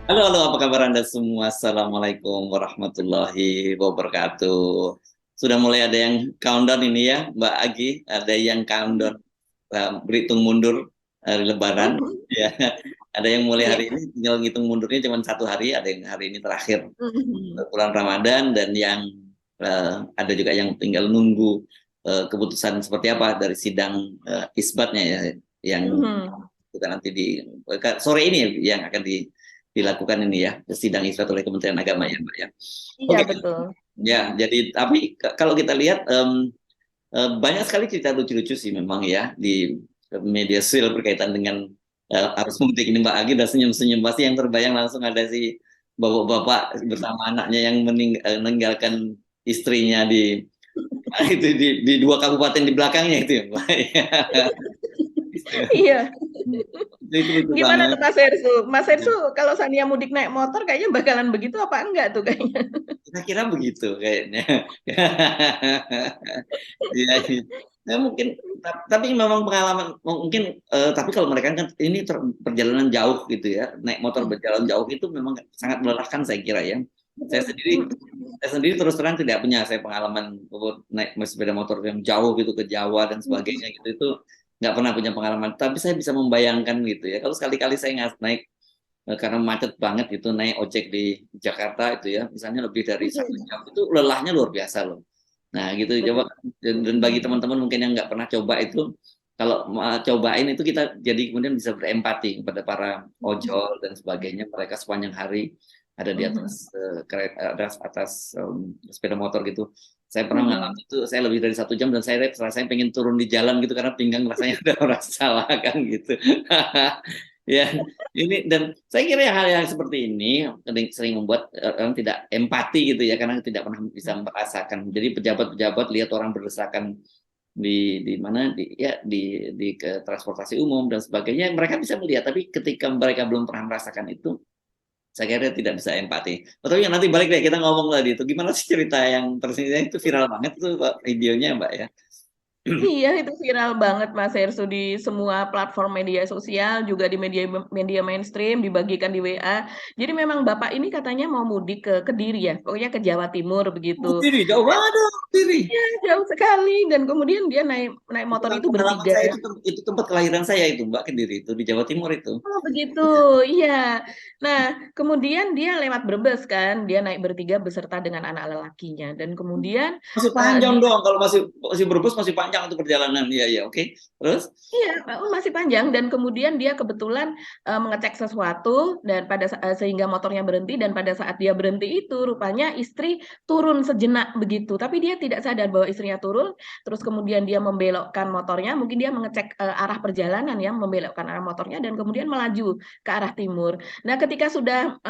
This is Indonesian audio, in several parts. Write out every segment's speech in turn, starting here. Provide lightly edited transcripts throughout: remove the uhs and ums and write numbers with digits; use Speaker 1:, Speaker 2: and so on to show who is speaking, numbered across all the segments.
Speaker 1: Halo, halo, apa kabar Anda semua? Assalamualaikum warahmatullahi wabarakatuh. Sudah mulai ada yang countdown ini ya, Mbak Agi. Ada yang countdown, berhitung mundur hari Lebaran.
Speaker 2: Mhm,
Speaker 1: Ya, ada yang mulai
Speaker 2: iya.
Speaker 1: hari ini, tinggal ngitung mundurnya cuma 1 hari. Ada yang hari ini terakhir
Speaker 2: Mhm.
Speaker 1: bulan Ramadan, dan yang ada juga yang tinggal nunggu keputusan seperti apa dari sidang isbatnya ya, yang
Speaker 2: Mhm.
Speaker 1: kita nanti di sore ini yang akan dilakukan ini ya, sidang isbat oleh Kementerian Agama ya, Mbak ya.
Speaker 2: Iya,
Speaker 1: Oke,
Speaker 2: betul.
Speaker 1: ya.
Speaker 2: Mhm.
Speaker 1: Jadi tapi kalau kita lihat banyak sekali cerita lucu-lucu sih memang ya di media sosial berkaitan dengan arus mudik ini, Mbak Agi udah senyum-senyum, pasti yang terbayang langsung ada si bapak-bapak bersama anaknya yang meninggalkan istrinya di itu di 2 kabupaten di belakangnya itu ya, Mbak.
Speaker 2: Iya.
Speaker 1: Itu lucu
Speaker 2: Gimana
Speaker 1: banget.
Speaker 2: tuh Mas Hersu? Mas Hersu kalau seandainya mudik naik motor kayaknya bakalan begitu apa enggak tuh kayaknya?
Speaker 1: Kira-kira begitu kayaknya. Iya, iya. Nah, mungkin tapi memang pengalaman mungkin tapi kalau mereka kan ini perjalanan jauh gitu ya, naik motor berjalan jauh itu memang sangat melelahkan saya kira ya. Saya sendiri
Speaker 2: Mhm.
Speaker 1: saya sendiri terus terang tidak punya saya pengalaman naik sepeda motor yang jauh gitu ke Jawa dan sebagainya gitu, itu nggak pernah punya pengalaman. Tapi saya bisa membayangkan gitu ya. Kalau sekali-kali saya naik karena macet banget itu naik ojek di Jakarta itu ya, misalnya lebih dari 1 jam, itu lelahnya luar biasa loh. Nah gitu, coba.
Speaker 2: Betul.
Speaker 1: Dan bagi teman-teman mungkin yang nggak pernah coba itu, kalau cobain itu kita jadi kemudian bisa berempati kepada para ojol dan sebagainya, mereka sepanjang hari ada di atas
Speaker 2: Mhm.
Speaker 1: kereta, atas sepeda motor gitu. Saya pernah
Speaker 2: Mhm.
Speaker 1: mengalami itu, saya lebih dari 1 jam dan saya pengen turun di jalan gitu karena pinggang rasanya udah merasa salah kan gitu. Ya, ini dan saya kira hal yang seperti ini sering membuat orang tidak empati gitu ya, karena tidak pernah bisa merasakan. Jadi pejabat-pejabat lihat orang berdesakan di mana di transportasi umum dan sebagainya, mereka bisa melihat, tapi ketika mereka belum pernah merasakan itu, saya kira tidak bisa empati. Oh, tapi nanti balik deh, kita ngomong tadi itu gimana sih cerita yang tersinya itu viral banget tuh Pak, videonya Mbak ya.
Speaker 2: Iya, itu viral banget Mas Hersu di semua platform media sosial, juga di media media mainstream, dibagikan di WA. Jadi memang Bapak ini katanya mau mudik ke Kediri ya, pokoknya ke Jawa Timur begitu.
Speaker 1: Berdiri jauh banget dong, berdiri.
Speaker 2: Iya, jauh sekali dan kemudian dia naik naik
Speaker 1: Itu
Speaker 2: motor itu
Speaker 1: kampung halaman
Speaker 2: bertiga.
Speaker 1: saya, itu tempat kelahiran saya itu Mbak, Kediri itu di Jawa Timur itu.
Speaker 2: Oh begitu, iya. Nah, kemudian dia lewat Brebes kan, dia naik bertiga beserta dengan anak lelakinya dan kemudian
Speaker 1: Masih panjang
Speaker 2: dia
Speaker 1: dong, kalau masih masih Brebes masih panjang untuk perjalanan. Iya, iya, oke. Terus
Speaker 2: iya, masih panjang dan kemudian dia kebetulan, mengecek sesuatu dan sehingga motornya berhenti dan pada saat dia berhenti itu rupanya istri turun sejenak begitu, tapi dia tidak sadar bahwa istrinya turun, terus kemudian dia membelokkan motornya, mungkin dia mengecek, arah perjalanan ya, membelokkan arah motornya dan kemudian melaju ke arah timur. Nah, ketika sudah,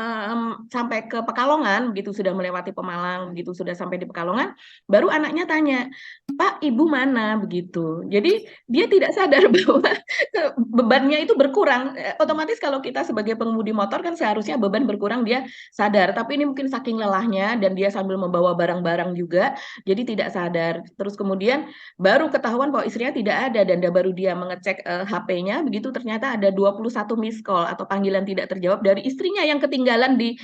Speaker 2: sampai ke Pekalongan begitu, sudah melewati Pemalang begitu, sudah sampai di Pekalongan, baru anaknya tanya, "Pak, ibu mana?" Begitu. Jadi dia tidak sadar bahwa bebannya itu berkurang. Otomatis kalau kita sebagai pengemudi motor kan seharusnya beban berkurang dia sadar, tapi ini mungkin saking lelahnya dan dia sambil membawa barang-barang juga, jadi tidak sadar. Terus kemudian baru ketahuan bahwa istrinya tidak ada dan baru dia mengecek, HP-nya begitu ternyata ada 21 missed call atau panggilan tidak terjawab dari istrinya yang ketinggalan di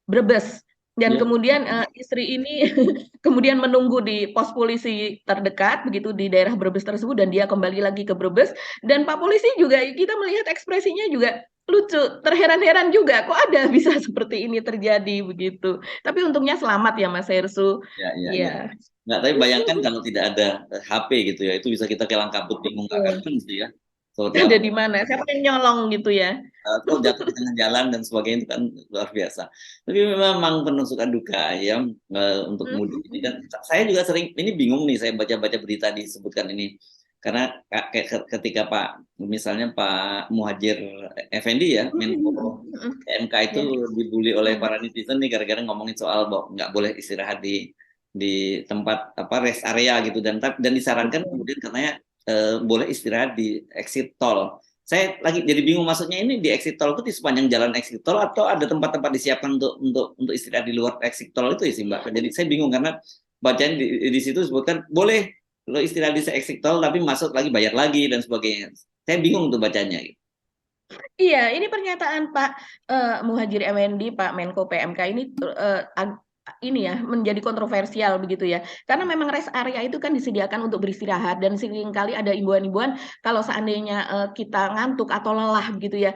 Speaker 2: Brebes. Dan
Speaker 1: ya,
Speaker 2: kemudian, istri ini kemudian menunggu di pos polisi terdekat begitu di daerah Brebes tersebut dan dia kembali lagi ke Brebes dan Pak Polisi juga kita melihat ekspresinya juga lucu, terheran-heran juga, kok ada bisa seperti ini terjadi begitu. Tapi untungnya selamat ya Mas Hersu.
Speaker 1: ya, ya, ya.
Speaker 2: Iya.
Speaker 1: Nggak, tapi bayangkan kalau tidak ada HP gitu ya, itu bisa kita kelang kabut bingung nggak
Speaker 2: Betul.
Speaker 1: kapan sih ya. Seperti
Speaker 2: Ada
Speaker 1: apa?
Speaker 2: di mana? Siapa yang nyolong gitu ya?
Speaker 1: Kalau jatuh di tengah jalan dan sebagainya itu kan luar biasa. Tapi memang penuh suka duka ya, untuk mudik ini. Dan saya juga sering ini bingung nih, saya baca-baca berita disebutkan ini, karena kayak ketika misalnya Pak Muhajir Effendi ya, Menko PMK itu
Speaker 2: Ya.
Speaker 1: dibully oleh para netizen nih gara-gara ngomongin soal bahwa nggak boleh istirahat di tempat apa rest area gitu, dan disarankan
Speaker 2: Betul.
Speaker 1: kemudian katanya boleh istirahat di exit tol. Saya lagi jadi bingung, maksudnya ini di exit tol itu di sepanjang jalan exit tol atau ada tempat-tempat disiapkan untuk istirahat di luar exit tol itu ya sih Mbak. Jadi saya bingung karena bacaan di situ sebutkan boleh lo istirahat di exit tol tapi masuk lagi bayar lagi dan sebagainya. Saya bingung tuh bacanya.
Speaker 2: Iya, ini pernyataan Pak Muhadjir Effendi, Pak Menko PMK ini ini ya menjadi kontroversial begitu ya. Karena memang rest area itu kan disediakan untuk beristirahat dan seringkali ada imbauan-imbauan kalau seandainya kita ngantuk atau lelah begitu ya,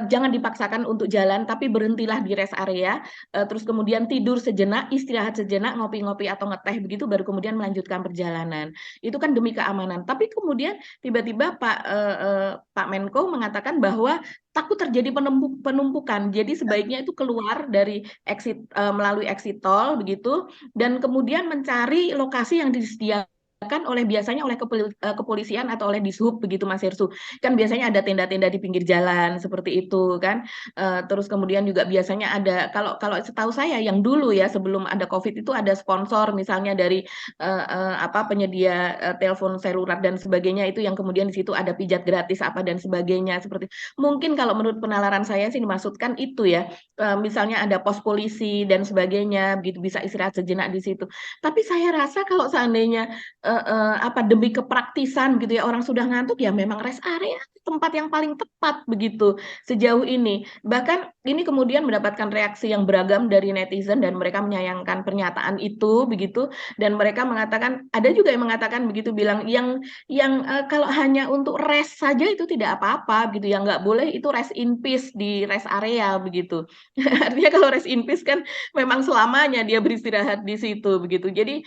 Speaker 2: jangan dipaksakan untuk jalan tapi berhentilah di rest area, terus kemudian tidur sejenak, istirahat sejenak, ngopi-ngopi atau ngeteh begitu baru kemudian melanjutkan perjalanan. Itu kan demi keamanan. Tapi kemudian tiba-tiba Pak Menko mengatakan bahwa takut terjadi penumpukan. Jadi sebaiknya itu keluar dari melalui exit tol begitu dan kemudian mencari lokasi yang disediakan biasanya oleh kepolisian atau oleh Dishub begitu Mas Hersu. Kan biasanya ada tenda-tenda di pinggir jalan seperti itu kan. Terus kemudian juga biasanya ada kalau kalau setahu saya yang dulu ya sebelum ada Covid itu ada sponsor misalnya dari penyedia telepon seluler dan sebagainya itu yang kemudian di situ ada pijat gratis apa dan sebagainya seperti mungkin kalau menurut penalaran saya sih dimaksudkan itu ya, misalnya ada pos polisi dan sebagainya, begitu bisa istirahat sejenak di situ. Tapi saya rasa kalau seandainya demi kepraktisan gitu ya orang sudah ngantuk ya memang rest area tempat yang paling tepat begitu sejauh ini. Bahkan ini kemudian mendapatkan reaksi yang beragam dari netizen dan mereka menyayangkan pernyataan itu begitu dan mereka mengatakan ada juga yang mengatakan begitu bilang yang kalau hanya untuk rest saja itu tidak apa-apa gitu ya nggak boleh itu rest in peace di rest area begitu. Artinya kalau rest in peace kan memang selamanya dia beristirahat di situ begitu. Jadi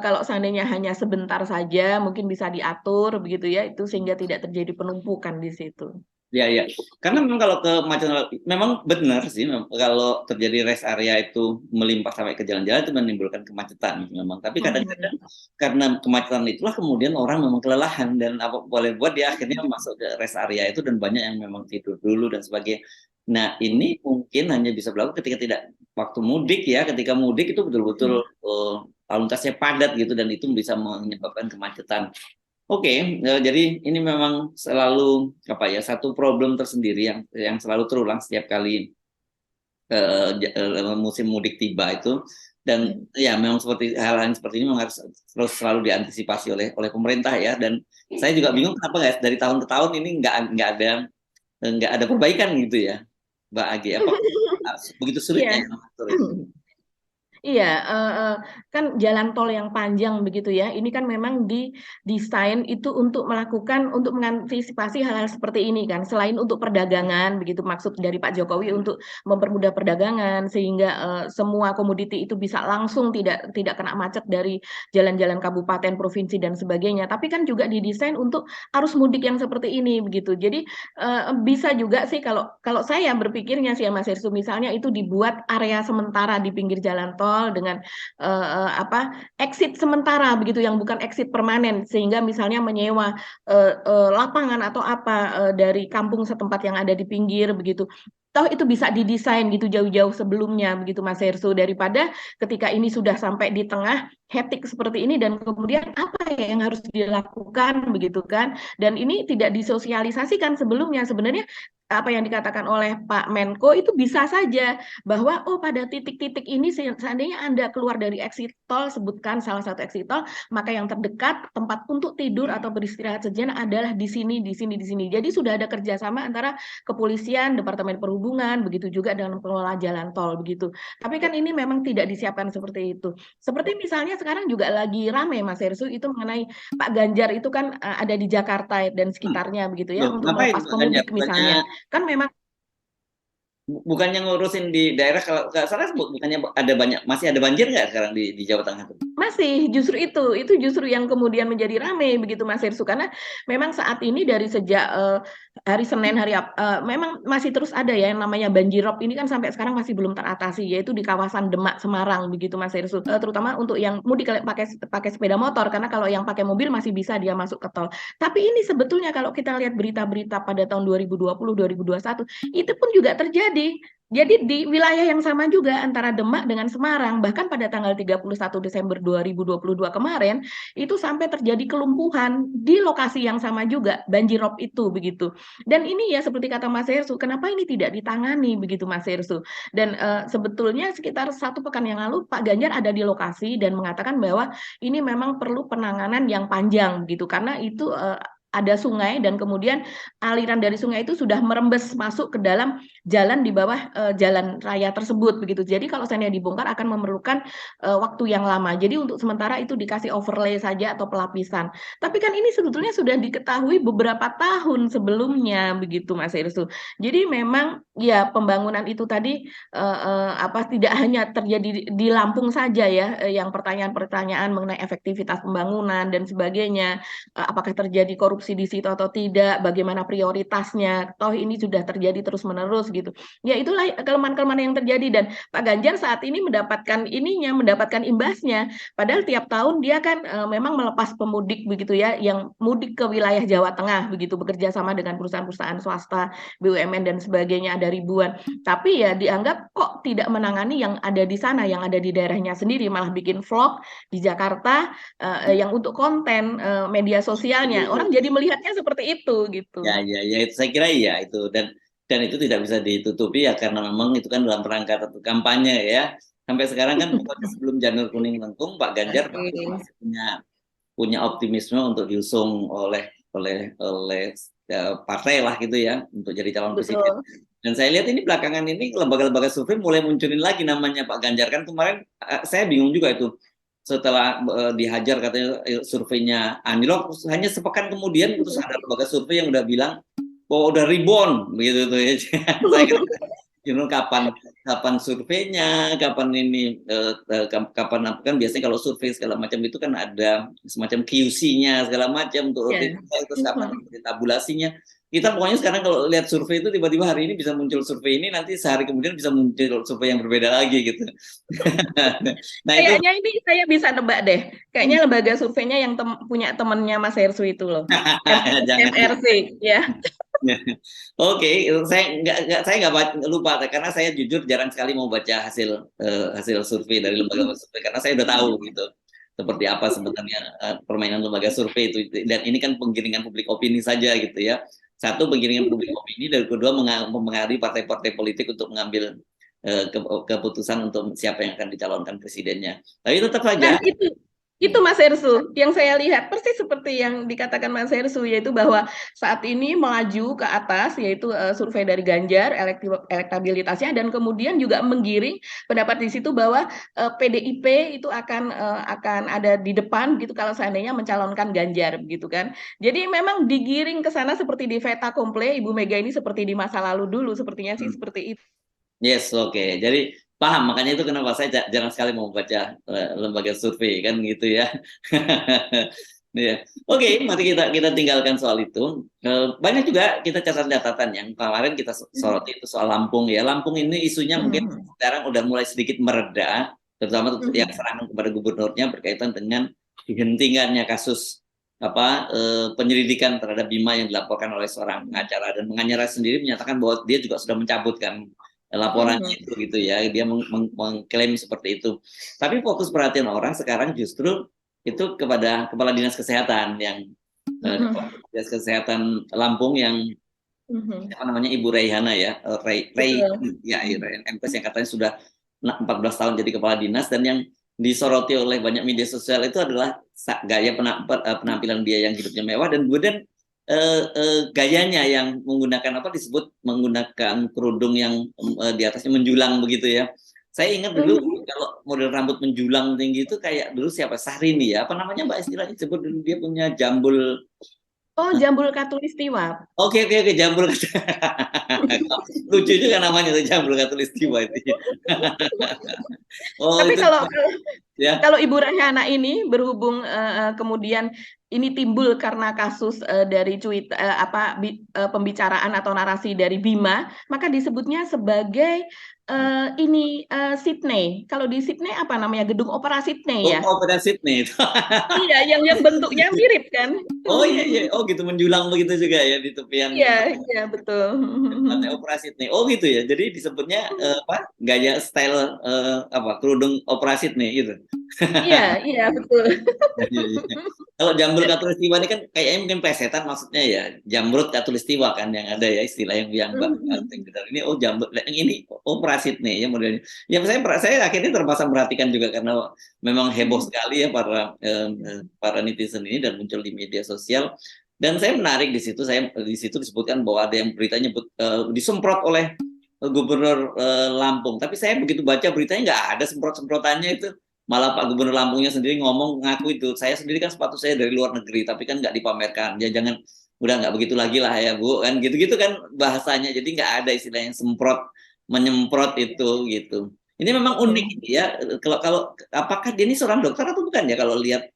Speaker 2: kalau seandainya hanya sebentar saja mungkin bisa diatur begitu ya itu sehingga tidak terjadi penumpukan di situ.
Speaker 1: Ya, ya. Karena memang kalau ke macam memang benar sih kalau terjadi rest area itu melimpah sampai ke jalan-jalan itu menimbulkan kemacetan memang. Tapi kadang-kadang karena kemacetan itulah kemudian orang memang kelelahan dan apa boleh buat dia akhirnya masuk ke rest area itu dan banyak yang memang tidur dulu dan sebagainya. Nah, ini mungkin hanya bisa berlaku ketika tidak waktu mudik ya. Ketika mudik itu betul-betul lalu lintasnya padat gitu dan itu bisa menyebabkan kemacetan. Oke, jadi ini memang selalu apa ya satu problem tersendiri yang selalu terulang setiap kali musim mudik tiba itu dan ya memang seperti hal yang seperti ini memang harus terus selalu diantisipasi oleh pemerintah ya dan saya juga bingung kenapa nggak dari tahun ke tahun ini nggak ada perbaikan gitu ya Mbak Agi apa begitu sulitnya
Speaker 2: Iya.
Speaker 1: ya mengatur itu.
Speaker 2: Iya, kan jalan tol yang panjang begitu ya. Ini kan memang didesain itu untuk untuk mengantisipasi hal-hal seperti ini kan. Selain untuk perdagangan, begitu maksud dari Pak Jokowi untuk mempermudah perdagangan sehingga semua komoditi itu bisa langsung tidak kena macet dari jalan-jalan kabupaten, provinsi dan sebagainya. Tapi kan juga didesain untuk arus mudik yang seperti ini begitu. Jadi bisa juga sih kalau saya berpikirnya sih ya Mas Hersu, misalnya itu dibuat area sementara di pinggir jalan tol dengan exit sementara begitu yang bukan exit permanen sehingga misalnya menyewa lapangan atau dari kampung setempat yang ada di pinggir begitu toh itu bisa didesain gitu jauh-jauh sebelumnya begitu Mas Hersu daripada ketika ini sudah sampai di tengah hektik seperti ini dan kemudian apa ya yang harus dilakukan begitu kan dan ini tidak disosialisasikan sebelumnya sebenarnya apa yang dikatakan oleh Pak Menko itu bisa saja bahwa oh pada titik-titik ini seandainya Anda keluar dari exit tol sebutkan salah satu exit tol maka yang terdekat tempat untuk tidur atau beristirahat sejenak adalah di sini di sini di sini. Jadi sudah ada kerjasama antara kepolisian, Departemen Perhubungan, begitu juga dengan pengelola jalan tol begitu. Tapi kan ini memang tidak disiapkan seperti itu. Seperti misalnya sekarang juga lagi rame Mas Hersu itu mengenai Pak Ganjar itu kan ada di Jakarta dan sekitarnya begitu ya
Speaker 1: Loh,
Speaker 2: untuk
Speaker 1: ngapain
Speaker 2: melepas
Speaker 1: Pak Ganjar?
Speaker 2: pemudik misalnya. Kan memang
Speaker 1: Bukannya ngurusin di daerah kalau nggak salah bukannya masih ada banjir nggak sekarang di Jawa Tengah tuh?
Speaker 2: masih justru itu justru yang kemudian menjadi ramai begitu Mas Hersu karena memang saat ini dari sejak hari Senin memang masih terus ada ya yang namanya banjirop ini kan sampai sekarang masih belum teratasi yaitu di kawasan Demak Semarang begitu Mas Hersu terutama untuk yang mudik pakai sepeda motor karena kalau yang pakai mobil masih bisa dia masuk ke tol tapi ini sebetulnya kalau kita lihat berita-berita pada tahun 2020 2021 itu pun juga terjadi. Jadi di wilayah yang sama juga antara Demak dengan Semarang, bahkan pada tanggal 31 Desember 2022 kemarin, itu sampai terjadi kelumpuhan di lokasi yang sama juga, banjirop itu begitu. Dan ini ya seperti kata Mas Hersu, kenapa ini tidak ditangani begitu Mas Hersu? Dan sebetulnya sekitar 1 pekan yang lalu Pak Ganjar ada di lokasi dan mengatakan bahwa ini memang perlu penanganan yang panjang gitu, karena itu ada sungai dan kemudian aliran dari sungai itu sudah merembes masuk ke dalam jalan di bawah jalan raya tersebut begitu. Jadi kalau seandainya dibongkar akan memerlukan waktu yang lama. Jadi untuk sementara itu dikasih overlay saja atau pelapisan. Tapi kan ini sebetulnya sudah diketahui beberapa tahun sebelumnya begitu Mas Irsu. Jadi memang ya pembangunan itu tadi apa tidak hanya terjadi di Lampung saja ya, yang pertanyaan-pertanyaan mengenai efektivitas pembangunan dan sebagainya, apakah terjadi korupsi di situ atau tidak, bagaimana prioritasnya, toh ini sudah terjadi terus-menerus gitu. Ya itulah kelemahan-kelemahan yang terjadi dan Pak Ganjar saat ini mendapatkan imbasnya. Padahal tiap tahun dia kan memang melepas pemudik begitu ya, yang mudik ke wilayah Jawa Tengah begitu bekerja sama dengan perusahaan-perusahaan swasta, BUMN dan sebagainya ada ribuan. Tapi ya dianggap kok tidak menangani yang ada di sana, yang ada di daerahnya sendiri, malah bikin vlog di Jakarta yang untuk konten media sosialnya. Orang jadi melihatnya seperti itu gitu.
Speaker 1: Ya, itu saya kira iya itu dan itu tidak bisa ditutupi ya karena memang itu kan dalam rangka kampanye ya. Sampai sekarang kan pokoknya sebelum janur kuning lengkung, Pak Ganjar masih punya optimisme untuk diusung oleh partai lah gitu ya untuk jadi calon presiden. Dan saya lihat ini belakangan ini lembaga-lembaga survei mulai munculin lagi namanya Pak Ganjar. Kan kemarin saya bingung juga itu setelah dihajar katanya surveinya anjlok, hanya sepekan kemudian terus ada lembaga survei yang udah bilang bahwa udah rebound begitu tuh ya. Saya kira kapan surveinya, kapan ini kapan apa kan biasanya kalau survei segala macam itu kan ada semacam QC-nya segala macam untuk terus kapan tabulasinya. Kita pokoknya sekarang kalau lihat survei itu tiba-tiba hari ini bisa muncul survei ini, nanti sehari kemudian bisa muncul survei yang berbeda lagi gitu.
Speaker 2: Nah, kayaknya ini saya bisa nebak deh. Kayaknya lembaga surveinya yang punya temennya Mas Hersu itu loh. MRC ya.
Speaker 1: Oke, saya nggak lupa karena saya jujur jarang sekali mau baca hasil survei dari lembaga survei karena saya udah tahu gitu seperti apa sebenarnya permainan lembaga survei itu, dan ini kan penggiringan publik opini saja gitu ya. Satu, penggiringan publik opini, dan kedua mempengaruhi partai-partai politik untuk mengambil keputusan untuk siapa yang akan dicalonkan presidennya. Tapi tetap saja.
Speaker 2: Nah, itu Mas Hersu, yang saya lihat persis seperti yang dikatakan Mas Hersu, yaitu bahwa saat ini melaju ke atas, yaitu survei dari Ganjar, elektabilitasnya, dan kemudian juga menggiring pendapat di situ bahwa PDIP itu akan ada di depan gitu kalau seandainya mencalonkan Ganjar, begitu kan. Jadi memang digiring ke sana seperti di fait accompli, Ibu Mega ini seperti di masa lalu dulu, sepertinya sih seperti itu.
Speaker 1: Yes, oke. Jadi paham, makanya itu kenapa saya jarang sekali mau baca lembaga survei kan gitu ya. Oke, mari kita tinggalkan soal itu. Banyak juga kita catatan yang kemarin kita soroti itu soal Lampung ya. Lampung ini isunya mungkin sekarang udah mulai sedikit mereda, terutama yang serangan kepada gubernurnya berkaitan dengan dihentikannya kasus penyelidikan terhadap Bima yang dilaporkan oleh seorang pengacara, dan pengacara sendiri menyatakan bahwa dia juga sudah mencabutkan laporannya itu gitu ya, dia mengklaim seperti itu. Tapi fokus perhatian orang sekarang justru itu kepada Kepala Dinas Kesehatan yang Dinas Kesehatan Lampung yang apa namanya Ibu Raihana ya, MPes yang katanya sudah 14 tahun jadi kepala dinas, dan yang disoroti oleh banyak media sosial itu adalah gaya penampilan dia yang hidupnya mewah, dan kemudian gayanya yang menggunakan menggunakan kerudung yang di atasnya menjulang begitu ya. Saya ingat dulu kalau model rambut menjulang tinggi itu kayak dulu siapa, Syahrini ya, apa namanya Mbak istilahnya, sebut dulu dia punya jambul.
Speaker 2: Oh, jambul Katulistiwa.
Speaker 1: Oke, jambul. Lucu juga namanya tuh, jambul Katulistiwa itu.
Speaker 2: Tapi kalau Ibu Raihana ini berhubung kemudian ini timbul karena kasus dari pembicaraan atau narasi dari Bima, maka disebutnya sebagai Sydney. Kalau di Sydney apa namanya, gedung opera Sydney ya?
Speaker 1: Opera Sydney itu.
Speaker 2: Iya, yang bentuknya mirip kan?
Speaker 1: Oh iya, oh gitu, menjulang begitu juga ya di tepian.
Speaker 2: Iya betul.
Speaker 1: Pantai opera Sydney. Oh gitu ya. Jadi disebutnya gaya style kerudung opera Sydney gitu.
Speaker 2: Iya betul.
Speaker 1: Kalau jambul Katulistiwa ini kan kayaknya mungkin plesetan maksudnya ya, jamrut Katulistiwa kan yang ada ya, istilah yang ini jambul yang ini opera Sydney ya modelnya. Ya saya akhirnya terpaksa perhatikan juga karena memang heboh sekali ya para netizen ini dan muncul di media sosial. Dan saya menarik di situ, disebutkan bahwa ada yang berita nyebut disemprot oleh Gubernur Lampung. Tapi saya begitu baca beritanya nggak ada semprot-semprotannya itu. Malah Pak Gubernur Lampungnya sendiri ngomong ngaku itu. Saya sendiri kan sepatu saya dari luar negeri, tapi kan nggak dipamerkan. Ya jangan, udah nggak begitu lagi lah ya Bu, kan gitu-gitu kan bahasanya. Jadi nggak ada istilah yang semprot, menyemprot itu gitu. Ini memang unik ya. Kalau apakah dia ini seorang dokter atau bukan ya? Kalau lihat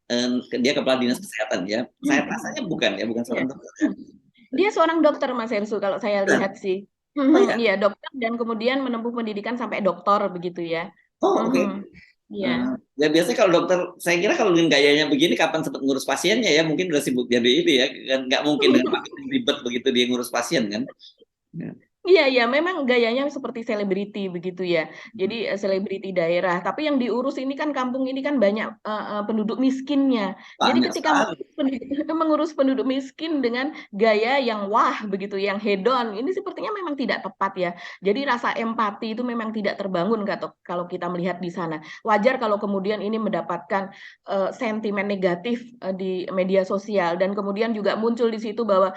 Speaker 1: dia kepala dinas kesehatan ya, saya rasanya bukan ya, bukan seorang dokter.
Speaker 2: Dia seorang dokter Mas Ersu kalau saya lihat sih.
Speaker 1: Oh ya,
Speaker 2: Iya, dokter dan kemudian menempuh pendidikan sampai doktor begitu ya.
Speaker 1: oh oke.
Speaker 2: Iya.
Speaker 1: Ya biasanya kalau dokter, saya kira kalau dengan gayanya begini kapan sempat ngurus pasiennya ya, mungkin udah sibuk jadi ini ya, kan nggak mungkin dengan makin ribet begitu dia ngurus pasien kan. Ya.
Speaker 2: Iya, memang gayanya seperti selebriti begitu ya. Jadi selebriti daerah. Tapi yang diurus ini kan kampung ini kan banyak penduduk miskinnya. Jadi
Speaker 1: Banyak
Speaker 2: ketika
Speaker 1: sekali.
Speaker 2: mengurus penduduk miskin dengan gaya yang wah begitu, yang hedon, ini sepertinya memang tidak tepat ya. Jadi rasa empati itu memang tidak terbangun kalau kita melihat di sana. Wajar kalau kemudian ini mendapatkan sentimen negatif di media sosial dan kemudian juga muncul di situ bahwa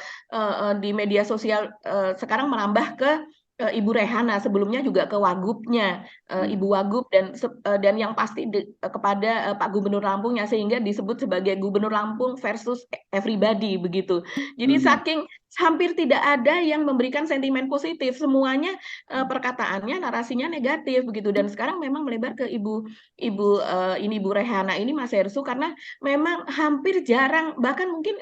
Speaker 2: di media sosial sekarang merambah ke Ibu Rehana, sebelumnya juga ke Wagubnya, Ibu Wagub dan yang pasti kepada Pak Gubernur Lampungnya, sehingga disebut sebagai Gubernur Lampung versus everybody begitu. Jadi saking hampir tidak ada yang memberikan sentimen positif, semuanya perkataannya narasinya negatif begitu. Dan sekarang memang melebar ke Ibu Rehana ini Mas Hersu, karena memang hampir jarang, bahkan mungkin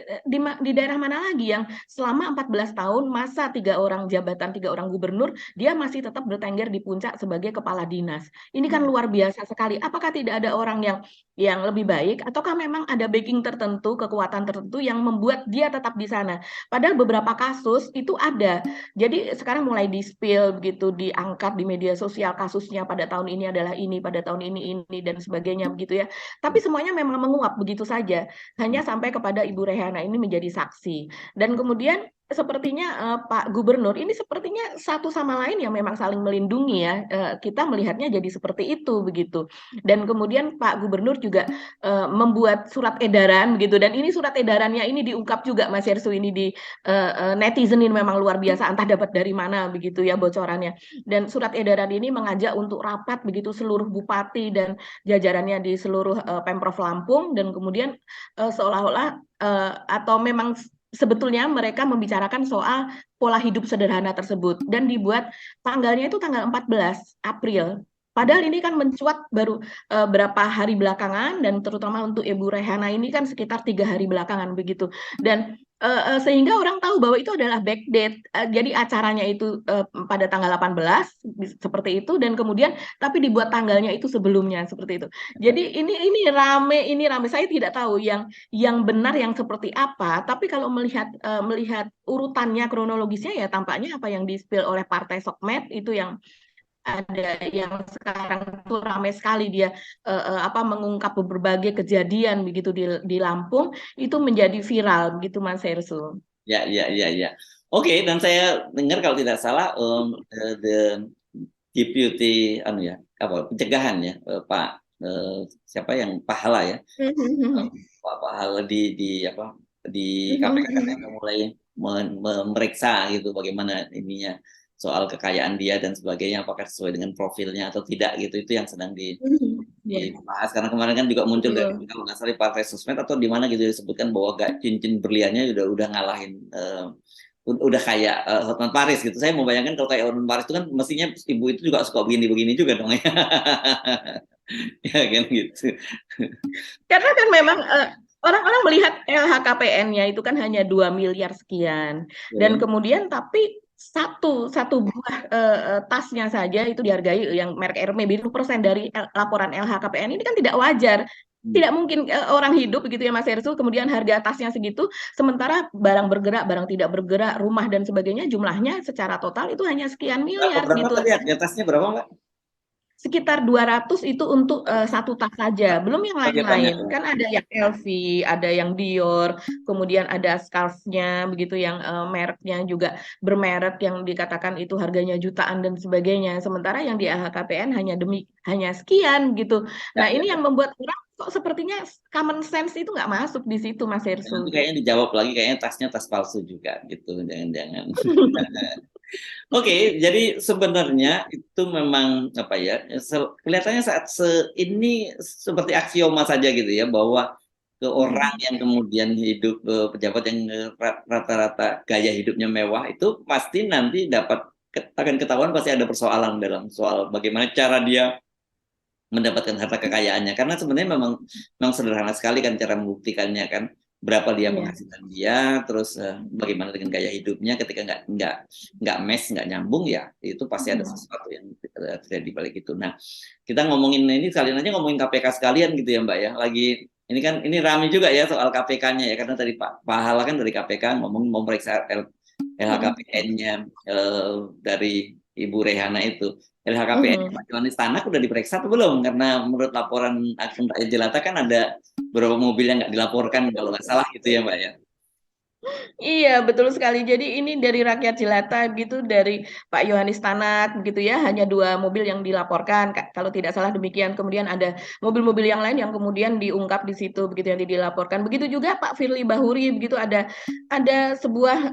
Speaker 2: di daerah mana lagi yang selama 14 tahun masa 3 orang jabatan, 3 orang gubernur, dia masih tetap bertengger di puncak sebagai kepala dinas. Ini kan luar biasa sekali. Apakah tidak ada orang yang lebih baik, ataukah memang ada backing tertentu, kekuatan tertentu yang membuat dia tetap di sana? Padahal beberapa kasus itu ada. Jadi sekarang mulai di-spill begitu, diangkat di media sosial kasusnya, pada tahun ini adalah ini, pada tahun ini dan sebagainya begitu ya. Tapi semuanya memang menguap begitu saja, hanya sampai kepada Ibu Rehana ini menjadi saksi. Dan kemudian sepertinya Pak Gubernur ini sepertinya satu sama lain yang memang saling melindungi ya. Kita melihatnya jadi seperti itu begitu. Dan kemudian Pak Gubernur juga membuat surat edaran begitu. Dan ini surat edarannya ini diungkap juga Mas Yersu, ini di netizen ini memang luar biasa, entah dapat dari mana begitu ya bocorannya. Dan surat edaran ini mengajak untuk rapat begitu seluruh bupati dan jajarannya di seluruh Pemprov Lampung, dan kemudian seolah-olah atau memang sebetulnya mereka membicarakan soal pola hidup sederhana tersebut, dan dibuat tanggalnya itu tanggal 14 April. Padahal ini kan mencuat baru berapa hari belakangan, dan terutama untuk Ibu Rehana ini kan sekitar 3 hari belakangan begitu. Dan sehingga orang tahu bahwa itu adalah backdate. Jadi acaranya itu pada tanggal 18 seperti itu, dan kemudian tapi dibuat tanggalnya itu sebelumnya seperti itu. Jadi ini rame, saya tidak tahu yang benar yang seperti apa, tapi kalau melihat urutannya, kronologisnya ya tampaknya apa yang di-spill oleh Partai Sokmed itu yang ada, yang sekarang tuh ramai sekali dia mengungkap berbagai kejadian begitu di Lampung, itu menjadi viral begitu Mas Hersu.
Speaker 1: Ya, ya, ya, ya. Oke, dan saya dengar kalau tidak salah the deputy pencegahan ya, Pak siapa yang Pahala ya. Pak Pahala di KPK katanya mulai memeriksa gitu bagaimana ininya, soal kekayaan dia dan sebagainya, apakah sesuai dengan profilnya atau tidak gitu. Itu yang sedang dibahas, karena kemarin kan juga muncul dari kalau nggak salah di Partai Sosmed atau di mana gitu disebutkan bahwa cincin berliannya udah ngalahin udah kayak Hotman Paris gitu. Saya mau bayangkan kalau kayak Hotman Paris itu kan mestinya ibu itu juga suka begini-begini juga dong ya. Ya kan gitu.
Speaker 2: Karena kan memang orang-orang melihat LHKPN-nya itu kan hanya 2 miliar sekian. Dan kemudian tapi satu buah tasnya saja itu dihargai yang merek Hermes 70% dari laporan LHKPN, ini kan tidak wajar. Tidak mungkin orang hidup begitu ya Mas Hersu, kemudian harga tasnya segitu, sementara barang bergerak, barang tidak bergerak, rumah dan sebagainya, jumlahnya secara total itu hanya sekian miliar
Speaker 1: Berapa
Speaker 2: gitu.
Speaker 1: tadi di atasnya berapa Mbak?
Speaker 2: Sekitar 200 itu untuk satu tas saja, belum yang lain-lain. Kan ada yang LV, ada yang Dior, kemudian ada scarf-nya begitu yang mereknya juga bermerek yang dikatakan itu harganya jutaan dan sebagainya. Sementara yang di LHKPN hanya sekian gitu. Nah, ini yang membuat orang kok sepertinya common sense itu nggak masuk di situ, Mas
Speaker 1: Nanti
Speaker 2: Hersу.
Speaker 1: kayaknya dijawab lagi, kayaknya tasnya tas palsu juga gitu, jangan-jangan. Oke, jadi sebenarnya itu memang apa ya? Kelihatannya saat ini seperti aksioma saja gitu ya, bahwa ke orang yang kemudian hidup pejabat yang rata-rata gaya hidupnya mewah itu pasti nanti akan ketahuan pasti ada persoalan dalam soal bagaimana cara dia mendapatkan harta kekayaannya, karena sebenarnya memang sederhana sekali kan cara membuktikannya kan, berapa dia
Speaker 2: Iya.
Speaker 1: penghasilan dia, terus bagaimana dengan gaya hidupnya ketika nggak match, nggak nyambung, ya itu pasti ada sesuatu yang terjadi balik itu. Nah, kita ngomongin ini sekalian aja, ngomongin KPK sekalian gitu ya Mbak ya, lagi ini kan ini ramai juga ya soal KPK-nya ya, karena tadi Pak Hala kan dari KPK ngomong memeriksa LHKPN-nya dari Ibu Rehana itu. LHKPN Pak Yohanes Tanak udah diperiksa atau belum? Karena menurut laporan akun rakyat jelata kan ada beberapa mobil yang nggak dilaporkan kalau nggak salah gitu ya Mbak ya.
Speaker 2: Iya, betul sekali. Jadi ini dari rakyat jelata gitu, dari Pak Yohanes Tanak gitu ya, hanya 2 mobil yang dilaporkan, kalau tidak salah demikian. Kemudian ada mobil-mobil yang lain yang kemudian diungkap di situ begitu, yang dilaporkan. Begitu juga Pak Firly Bahuri begitu, ada sebuah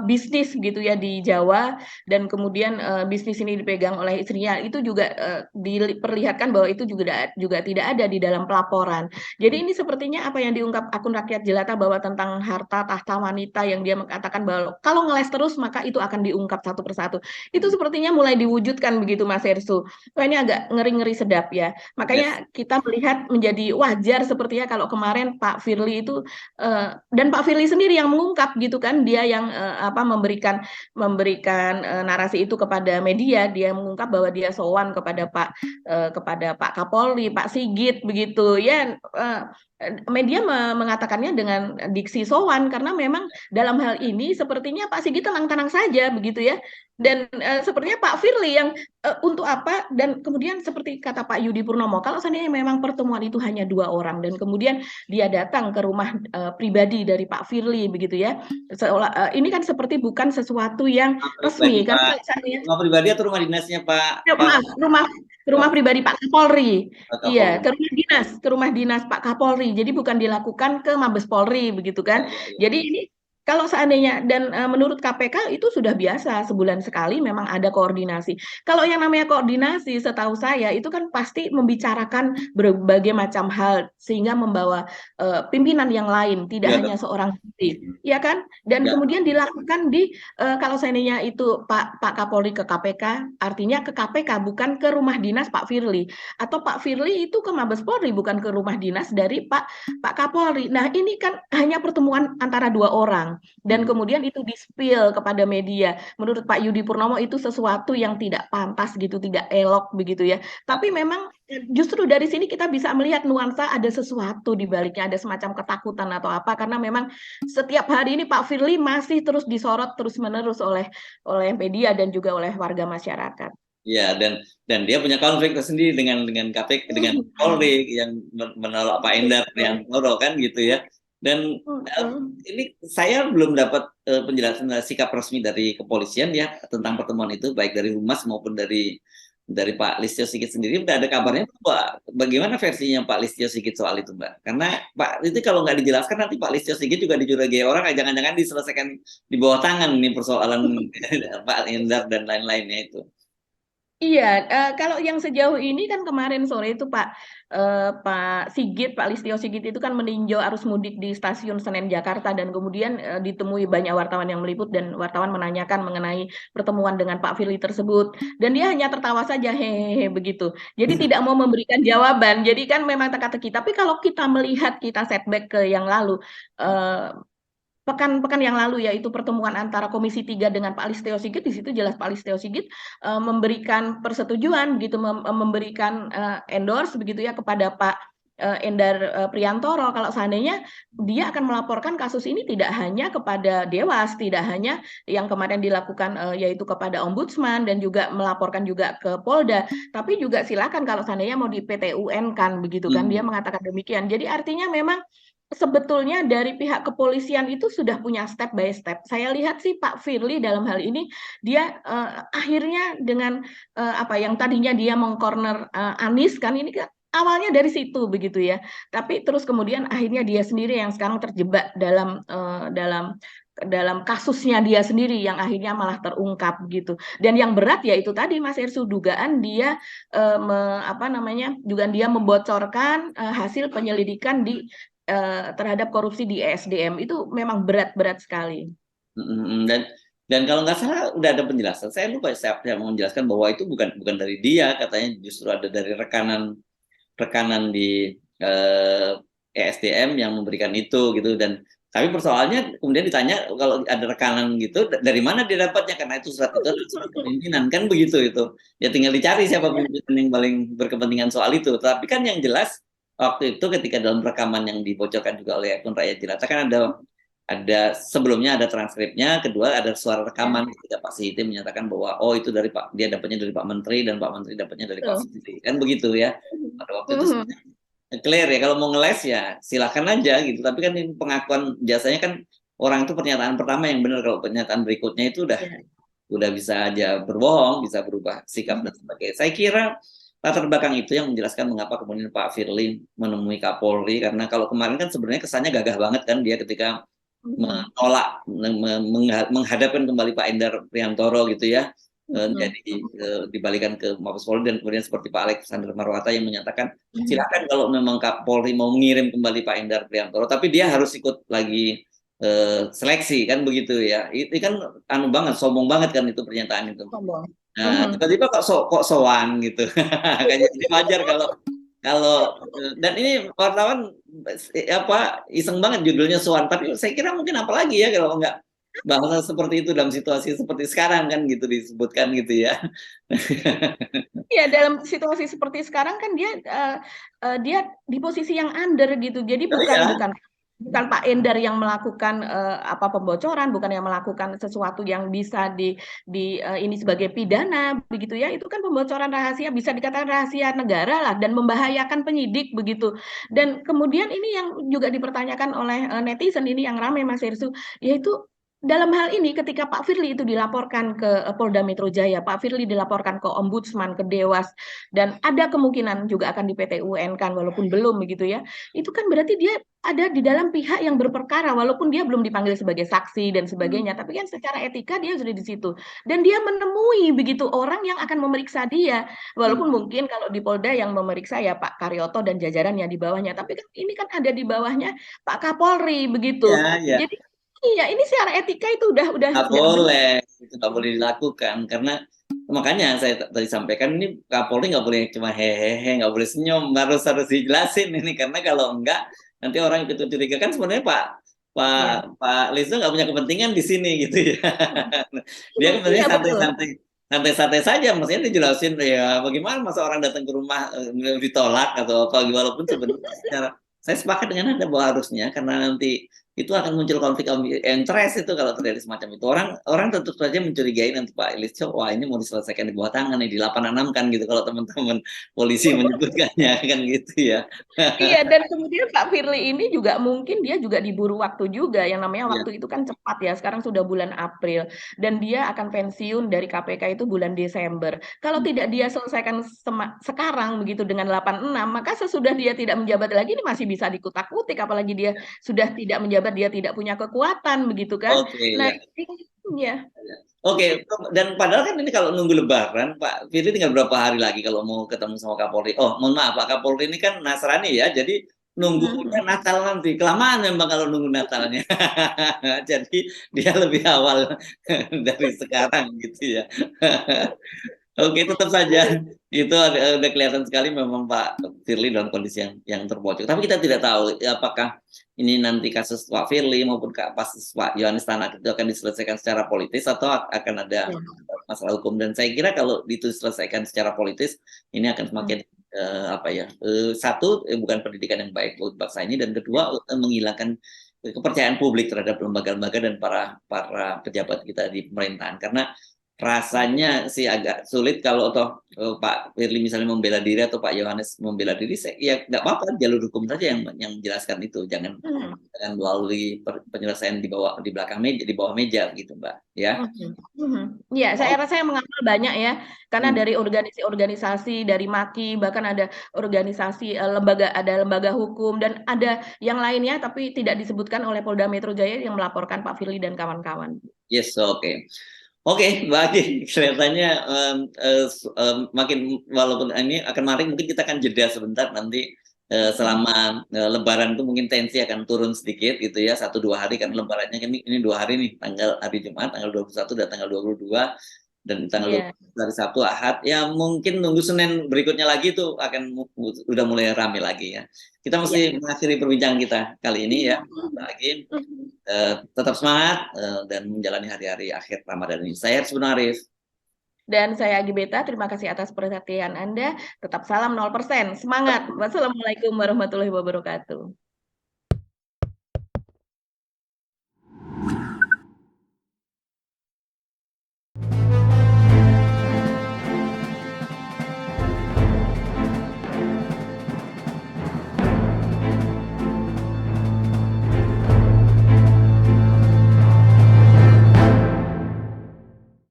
Speaker 2: bisnis gitu ya di Jawa, dan kemudian bisnis ini dipegang oleh istrinya. Itu juga diperlihatkan bahwa itu juga tidak ada di dalam pelaporan. Jadi ini sepertinya apa yang diungkap akun rakyat jelata bahwa tentang harta tahta wanita, yang dia mengatakan bahwa kalau ngeles terus maka itu akan diungkap satu persatu. Itu sepertinya mulai diwujudkan begitu, Mas Herssu. Wah, ini agak ngeri-ngeri sedap ya.
Speaker 1: Yes.
Speaker 2: Makanya kita melihat menjadi wajar sepertinya kalau kemarin Pak Firly itu dan Pak Firly sendiri yang mengungkap gitu kan, dia yang memberikan narasi itu kepada media, dia mengungkap bahwa dia sowan kepada Pak Kapolri, Pak Sigit begitu ya. Media mengatakannya dengan diksi sowan, karena memang dalam hal ini sepertinya Pak Sigit tenang-tenang saja begitu ya, dan sepertinya Pak Firly yang untuk apa, dan kemudian seperti kata Pak Yudi Purnomo, kalau seandainya memang pertemuan itu hanya 2 orang dan kemudian dia datang ke rumah pribadi dari Pak Firly begitu ya, ini kan seperti bukan sesuatu yang
Speaker 1: Rumah pribadi
Speaker 2: resmi, karena
Speaker 1: Pak,
Speaker 2: kalau seandainya
Speaker 1: rumah pribadi atau rumah dinasnya Pak
Speaker 2: maaf, rumah pribadi Pak Kapolri. Iya,
Speaker 1: Kapolri.
Speaker 2: ke rumah dinas Pak Kapolri. Jadi bukan dilakukan ke Mabes Polri begitu
Speaker 1: Ya,
Speaker 2: kan.
Speaker 1: ya, ya.
Speaker 2: Jadi ini kalau seandainya, dan menurut KPK itu sudah biasa, sebulan sekali memang ada koordinasi. Kalau yang namanya koordinasi, setahu saya itu kan pasti membicarakan berbagai macam hal sehingga membawa pimpinan yang lain, tidak
Speaker 1: Ya,
Speaker 2: hanya seorang diri,
Speaker 1: betul.
Speaker 2: ya kan? Dan
Speaker 1: Ya,
Speaker 2: kemudian dilakukan kalau seandainya itu Pak Kapolri ke KPK, artinya ke KPK bukan ke rumah dinas Pak Firly, atau Pak Firly itu ke Mabes Polri bukan ke rumah dinas dari Pak Kapolri. Nah, ini kan hanya pertemuan antara 2 orang, dan kemudian itu di-spill kepada media. Menurut Pak Yudi Purnomo itu sesuatu yang tidak pantas gitu, tidak elok begitu ya. Tapi memang justru dari sini kita bisa melihat nuansa ada sesuatu di baliknya, ada semacam ketakutan atau apa, karena memang setiap hari ini Pak Firly masih terus disorot terus-menerus oleh media dan juga oleh warga masyarakat.
Speaker 1: ya, dan dia punya konflik tersendiri dengan KPK, dengan Polri yang menolak Pak Endar Priantoro kan gitu ya. Dan ini saya belum dapat penjelasan sikap resmi dari kepolisian ya tentang pertemuan itu, baik dari Humas maupun dari Pak Listio Sigit sendiri. Udah ada kabarnya bahwa bagaimana versinya Pak Listio Sigit soal itu, Mbak? Karena Pak itu kalau nggak dijelaskan nanti Pak Listio Sigit juga dicurigai orang, jangan-jangan diselesaikan di bawah tangan nih persoalan Pak Endar dan lain-lainnya itu.
Speaker 2: Iya, kalau yang sejauh ini kan kemarin sore itu Pak Listio Sigit itu kan meninjau arus mudik di stasiun Senen Jakarta, dan kemudian ditemui banyak wartawan yang meliput dan wartawan menanyakan mengenai pertemuan dengan Pak Firly tersebut, dan dia hanya tertawa saja hehehe begitu. Jadi tidak mau memberikan jawaban. Jadi kan memang teka-teki. Tapi kalau kita melihat, kita setback ke yang lalu, pekan-pekan yang lalu, yaitu pertemuan antara Komisi 3 dengan Pak Listio Sigit, di situ jelas Pak Listio Sigit memberikan persetujuan gitu, memberikan endorse begitu ya kepada Pak Endar Priantoro, kalau seandainya dia akan melaporkan kasus ini tidak hanya kepada Dewas, tidak hanya yang kemarin dilakukan yaitu kepada Ombudsman, dan juga melaporkan juga ke Polda, tapi juga silakan kalau seandainya mau di PT UN kan begitu kan, dia mengatakan demikian. Jadi artinya memang sebetulnya dari pihak kepolisian itu sudah punya step by step. Saya lihat sih Pak Firly dalam hal ini dia akhirnya dengan apa yang tadinya dia mengcorner Anies kan, ini awalnya dari situ begitu ya. Tapi terus kemudian akhirnya dia sendiri yang sekarang terjebak dalam kasusnya dia sendiri yang akhirnya malah terungkap gitu. Dan yang berat ya itu tadi Mas Ersu, dugaan dia dugaan dia membocorkan hasil penyelidikan terhadap korupsi di ESDM, itu memang berat-berat sekali.
Speaker 1: Dan kalau nggak salah udah ada penjelasan. Saya lupa siapa yang menjelaskan bahwa itu bukan dari dia, katanya justru ada dari rekanan di ESDM yang memberikan itu gitu. Dan tapi persoalannya kemudian ditanya kalau ada rekanan gitu dari mana dia dapatnya, karena itu surat itu adalah surat pimpinan kan begitu itu. Ya tinggal dicari siapa pimpinan yang paling berkepentingan soal itu. Tapi kan yang jelas waktu itu ketika dalam rekaman yang dibocorkan juga oleh akun Rakyat Jelata kan ada sebelumnya ada transkripnya, kedua ada suara rekaman ketika Pak Siti menyatakan bahwa oh itu dia dapatnya dari Pak Menteri dan Pak Menteri dapatnya dari Pak Siti, kan begitu ya. Pada waktu itu clear ya, kalau mau ngeles ya silakan aja gitu. Tapi kan ini pengakuan jasanya kan orang itu pernyataan pertama yang benar, kalau pernyataan berikutnya itu udah bisa aja berbohong, bisa berubah sikap dan sebagainya. Saya kira latar belakang itu yang menjelaskan mengapa kemudian Pak Firly menemui Kapolri, karena kalau kemarin kan sebenarnya kesannya gagah banget kan dia ketika menolak menghadapkan kembali Pak Endar Priantoro gitu ya, jadi dibalikan ke Mabes Polri, dan kemudian seperti Pak Alexander Marwata yang menyatakan silakan kalau memang Kapolri mau mengirim kembali Pak Endar Priantoro, tapi dia harus ikut lagi seleksi kan begitu ya. Itu kan anu banget, sombong banget kan itu pernyataan itu. Nah, tiba-tiba kok sowan gitu. Jadi wajar kalau dan ini wartawan iseng banget judulnya sowan, tapi saya kira mungkin apalagi ya kalau nggak bahasa seperti itu dalam situasi seperti sekarang kan gitu disebutkan gitu ya.
Speaker 2: Ya dalam situasi seperti sekarang kan dia di posisi yang under gitu. Jadi bukan Pak Endar yang melakukan pembocoran, bukan yang melakukan sesuatu yang bisa ini sebagai pidana begitu ya. Itu kan pembocoran rahasia, bisa dikatakan rahasia negara lah, dan membahayakan penyidik begitu. Dan kemudian ini yang juga dipertanyakan oleh netizen ini yang ramai Mas Hersu, yaitu dalam hal ini ketika Pak Firly itu dilaporkan ke Polda Metro Jaya, Pak Firly dilaporkan ke Ombudsman, ke Dewas, dan ada kemungkinan juga akan di PT UN kan, walaupun belum begitu ya. Itu kan berarti dia ada di dalam pihak yang berperkara, walaupun dia belum dipanggil sebagai saksi dan sebagainya, tapi kan secara etika dia sudah di situ. Dan dia menemui begitu orang yang akan memeriksa dia, walaupun mungkin kalau di Polda yang memeriksa ya Pak Karyoto dan jajaran yang di bawahnya, tapi kan ini kan ada di bawahnya Pak Kapolri begitu.
Speaker 1: Ya.
Speaker 2: Jadi iya, ini secara etika itu udah
Speaker 1: nggak boleh, itu nggak boleh dilakukan, karena makanya saya tadi sampaikan ini Kapolri nggak boleh cuma hehehe, nggak boleh senyum, harus dijelasin ini, karena kalau enggak nanti orang ikut curiga kan sebenarnya Pak Lizo nggak punya kepentingan di sini gitu ya. Dia kepentingan santai-santai saja, maksudnya dijelasin ya bagaimana masa orang datang ke rumah ditolak atau apa, walaupun sebenarnya saya sepakat dengan Anda bahwa harusnya, karena nanti itu akan muncul konflik interest itu kalau terjadi semacam itu. Orang tentu saja mencurigai nanti Pak Elisco, wah ini mau diselesaikan di bawah tangan nih, di 86 kan gitu kalau teman-teman polisi menyebutkannya kan gitu ya.
Speaker 2: Iya, dan kemudian Pak Firly ini juga mungkin dia juga diburu waktu juga, yang namanya waktu itu kan cepat ya, sekarang sudah bulan April, dan dia akan pensiun dari KPK itu bulan Desember. Kalau tidak dia selesaikan sekarang begitu dengan 86, maka sesudah dia tidak menjabat lagi ini masih bisa dikutak-kutik, apalagi dia sudah tidak menjabat, dia tidak punya kekuatan begitu kan. Nah, ya.
Speaker 1: Oke, dan padahal kan ini kalau nunggu Lebaran, Pak Firly tinggal berapa hari lagi kalau mau ketemu sama Kapolri. Oh, mohon maaf, Pak Kapolri ini kan Nasrani ya, jadi nunggunya Natal nanti. Kelamaan memang kalau nunggu Natalnya. Jadi dia lebih awal dari sekarang gitu ya. Oke, tetap saja itu udah kelihatan sekali memang Pak Firly dalam kondisi yang terbocor. Tapi kita tidak tahu apakah ini nanti kasus Pak Firly maupun kasus Pak Yohanes Tanak itu akan diselesaikan secara politis atau akan ada masalah hukum. Dan saya kira kalau itu diselesaikan secara politis, ini akan semakin satu bukan pendidikan yang baik buat bangsa ini, dan kedua menghilangkan kepercayaan publik terhadap lembaga-lembaga dan para pejabat kita di pemerintahan. Karena rasanya sih agak sulit kalau toh Pak Firly misalnya membela diri atau Pak Yohanes membela diri, saya ya nggak apa-apa, jalur hukum saja yang menjelaskan itu, jangan melalui penyelesaian di belakang meja, di bawah meja gitu Mbak ya.
Speaker 2: Ya, saya
Speaker 1: Oh,
Speaker 2: rasa yang mengambil banyak ya, karena
Speaker 1: hmm.
Speaker 2: dari organisasi-organisasi, dari MAKI, bahkan ada organisasi lembaga, ada lembaga hukum dan ada yang lainnya, tapi tidak disebutkan oleh Polda Metro Jaya yang melaporkan Pak Firly dan kawan-kawan.
Speaker 1: Yes, oke. Oke, Mbak Agi, kelihatannya makin walaupun ini akan menarik, mungkin kita akan jeda sebentar nanti selama Lebaran itu mungkin tensi akan turun sedikit gitu ya, 1-2 hari karena Lebarannya ini 2 hari nih, tanggal hari Jumat tanggal 21 dan tanggal 22 dan tanggal 20
Speaker 2: Iya.
Speaker 1: dari Sabtu Ahad ya, mungkin nunggu Senin berikutnya lagi tuh akan udah mulai rame lagi ya. Kita
Speaker 2: Iya.
Speaker 1: mesti mengakhiri perbincangan kita kali ini ya, Mbak Agi. Tetap semangat dan menjalani hari-hari akhir Ramadan ini. Saya Arif Arif.
Speaker 2: Dan saya Agi Beta, terima kasih atas perhatian Anda. Tetap salam 0%. Semangat. Wassalamualaikum warahmatullahi wabarakatuh.